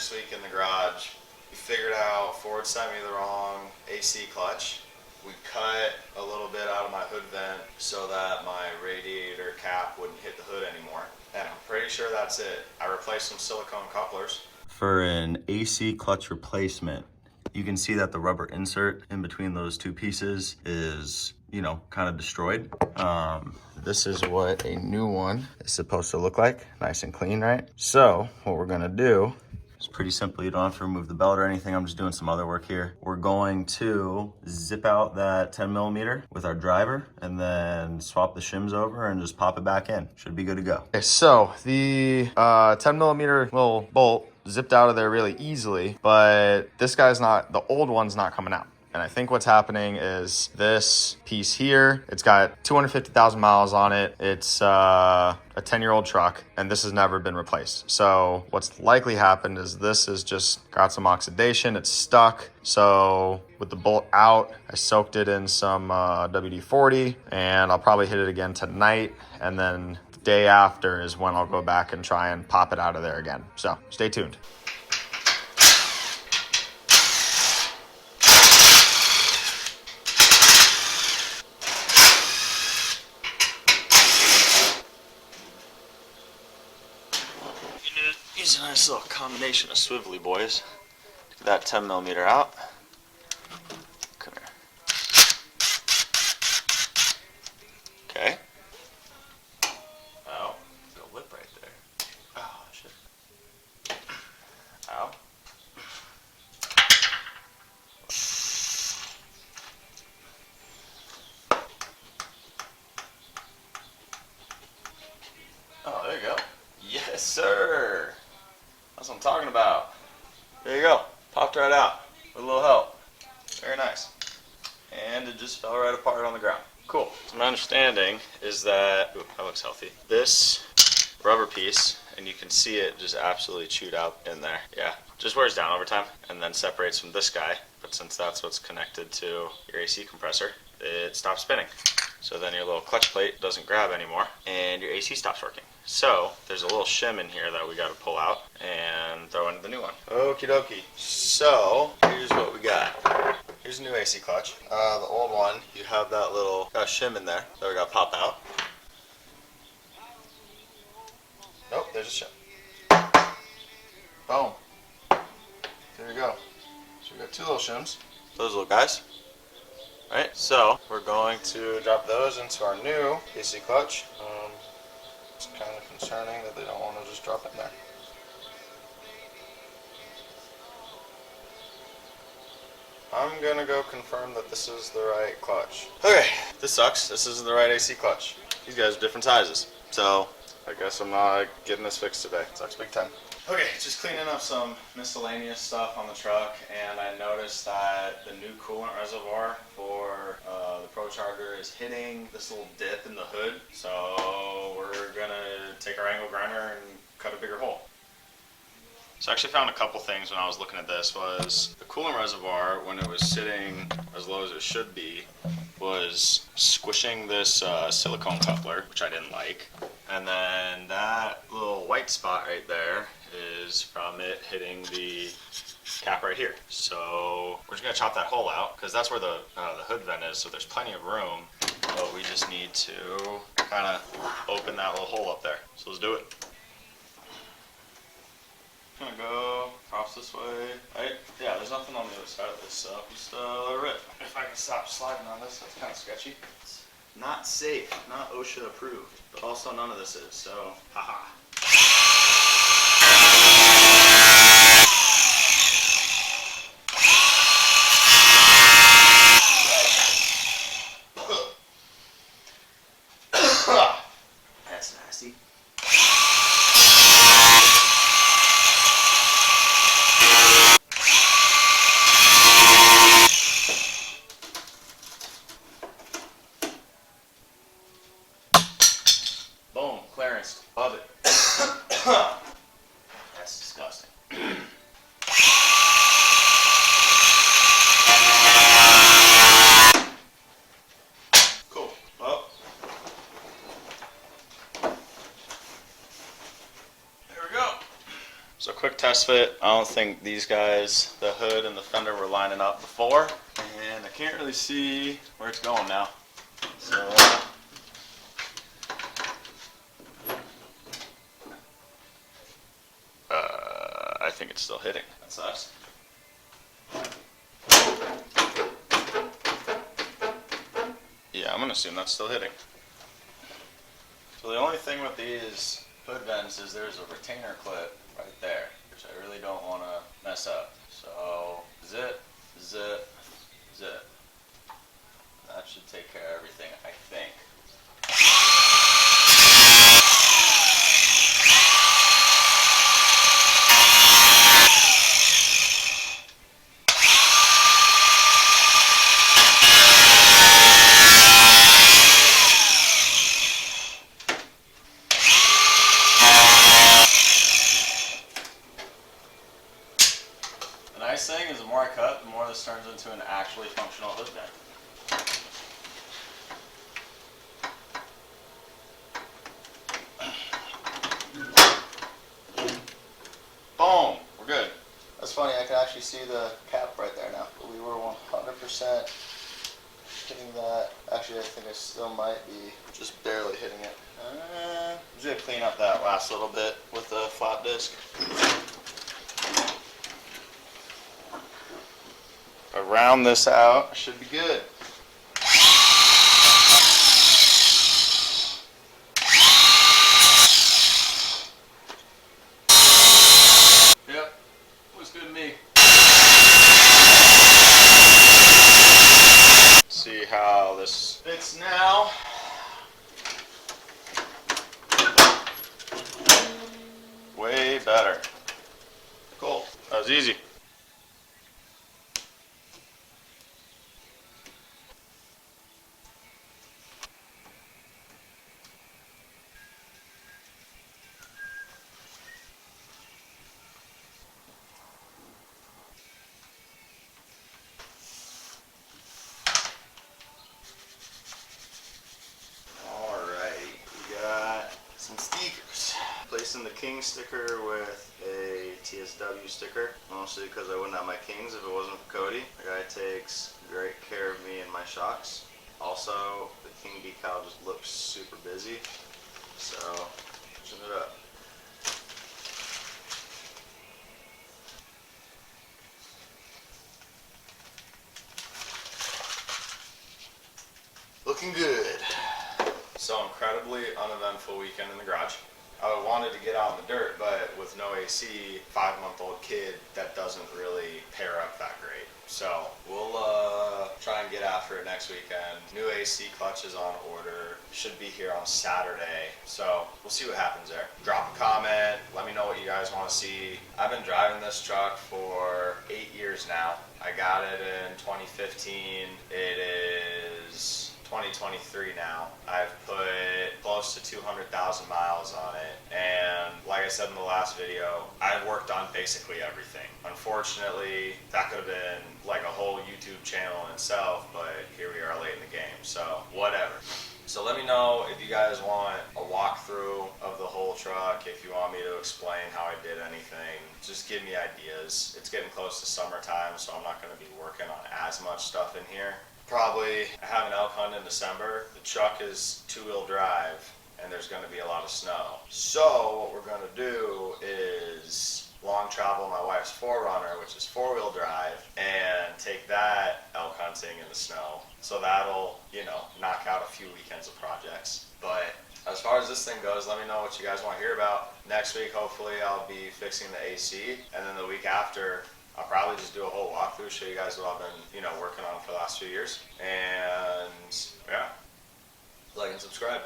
this week in the garage. We figured out Ford sent me the wrong AC clutch. We cut a little bit out of my hood vent so that my radiator cap wouldn't hit the hood anymore. And I'm pretty sure that's it. I replaced some silicone couplers. For an AC clutch replacement, you can see that the rubber insert in between those two pieces is, you know, kind of destroyed. This is what a new one is supposed to look like. Nice and clean, right? So what we're gonna do, it's pretty simple. You don't have to remove the belt or anything. I'm just doing some other work here. We're going to zip out that 10 millimeter with our driver and then swap the shims over and just pop it back in. Should be good to go. Okay, so the 10 millimeter little bolt zipped out of there really easily, but this guy's not, the old one's not coming out. And I think what's happening is this piece here, it's got 250,000 miles on it. It's a 10-year-old truck, and this has never been replaced. So what's likely happened is this has just got some oxidation. It's stuck. So with the bolt out, I soaked it in some WD-40, and I'll probably hit it again tonight. And then the day after is when I'll go back and try and pop it out of there again. So stay tuned. Use a nice little combination of swivelly boys. Get that 10 millimeter out. Come here. Okay. Ow. Got a lip right there. Oh, shit. Ow. Oh, there you go. Yes, sir. That's what I'm talking about. There you go. Popped right out with a little help. Very nice. And it just fell right apart on the ground. Cool. So my understanding is that, ooh, that looks healthy. This rubber piece, and you can see it just absolutely chewed out in there. Yeah, just wears down over time and then separates from this guy. But since that's what's connected to your AC compressor, it stops spinning. So then your little clutch plate doesn't grab anymore and your AC stops working. So there's a little shim in here that we got to pull out and throw into the new one. Okie dokie. So here's what we got. Here's a new AC clutch. The old one, you have that little shim in there that we got to pop out. Nope, there's a shim. Boom. There we go. So we got two little shims. Those little guys. Alright, so we're going to drop those into our new AC clutch. It's kind of concerning that they don't want to just drop it in there. I'm gonna go confirm that this is the right clutch. Okay, this sucks. This isn't the right AC clutch. These guys are different sizes. So I guess I'm not getting this fixed today. Sucks big time. Okay, just cleaning up some miscellaneous stuff on the truck, and I noticed that the new coolant reservoir for the Pro Charger is hitting this little dip in the hood. So we're gonna take our angle grinder and cut a bigger hole. So I actually found a couple things when I was looking at this. Was the coolant reservoir, when it was sitting as low as it should be, was squishing this silicone coupler, which I didn't like. And then that little white spot right there is from it hitting the cap right here. So we're just gonna chop that hole out because that's where the hood vent is, so there's plenty of room, but we just need to kind of open that little hole up there. So let's do it. I'm gonna go across this way. Right? Yeah, there's nothing on the other side of this, so just let it rip. If I can stop sliding on this, that's kind of sketchy. It's not safe, not OSHA approved, but also none of this is, so haha. That's nasty. Boom, clearance. Love it. That's disgusting. Cool. Well, there we go. So quick test fit. I don't think these guys, the hood and the fender, were lining up before, and I can't really see where it's going now. So I think it's still hitting. That sucks. Yeah, I'm gonna assume that's still hitting. So the only thing with these hood vents is there's a retainer clip right there, which I really don't want to mess up. So zip, zip, zip. That should take care of everything, I think. The nice thing is the more I cut, the more this turns into an actually functional hood vent. Boom! We're good. That's funny, I can actually see the cap right there now. We were 100% hitting that. Actually, I think I still might be just barely hitting it. I'm just going to clean up that last little bit with the flap disc. If I round this out, I should be good. Yep, looks good to me. See how this fits now. Way better. Cool. That was easy. Some stickers. Placing the King sticker with a TSW sticker, mostly because I wouldn't have my Kings if it wasn't for Cody. The guy takes great care of me and my shocks. Also, the King decal just looks super busy, so chin it up. Looking good. So incredibly uneventful weekend in the garage. I wanted to get out in the dirt, but with no AC, 5-month-old kid, that doesn't really pair up that great. So we'll try and get after it next weekend. New AC clutch is on order. Should be here on Saturday. So we'll see what happens there. Drop a comment. Let me know what you guys want to see. I've been driving this truck for 8 years now. I got it in 2015. It is 2023 now. I've put close to 200,000 miles on it, and like I said in the last video, I've worked on basically everything. Unfortunately, that could have been like a whole YouTube channel in itself, but here we are late in the game, so whatever. So let me know if you guys want a walkthrough of the whole truck, if you want me to explain how I did anything. Just give me ideas. It's getting close to summertime, so I'm not going to be working on as much stuff in here. Probably I have an elk hunt in December. The truck is 2-wheel drive and there's going to be a lot of snow. So what we're going to do is long travel my wife's 4Runner, which is 4-wheel drive, and take that elk hunting in the snow. So that'll, you know, knock out a few weekends of projects. But as far as this thing goes, let me know what you guys want to hear about. Next week, hopefully I'll be fixing the AC, and then the week after, I'll probably just do a whole walkthrough, show you guys what I've been, you know, working on for the last few years. And yeah, like and subscribe.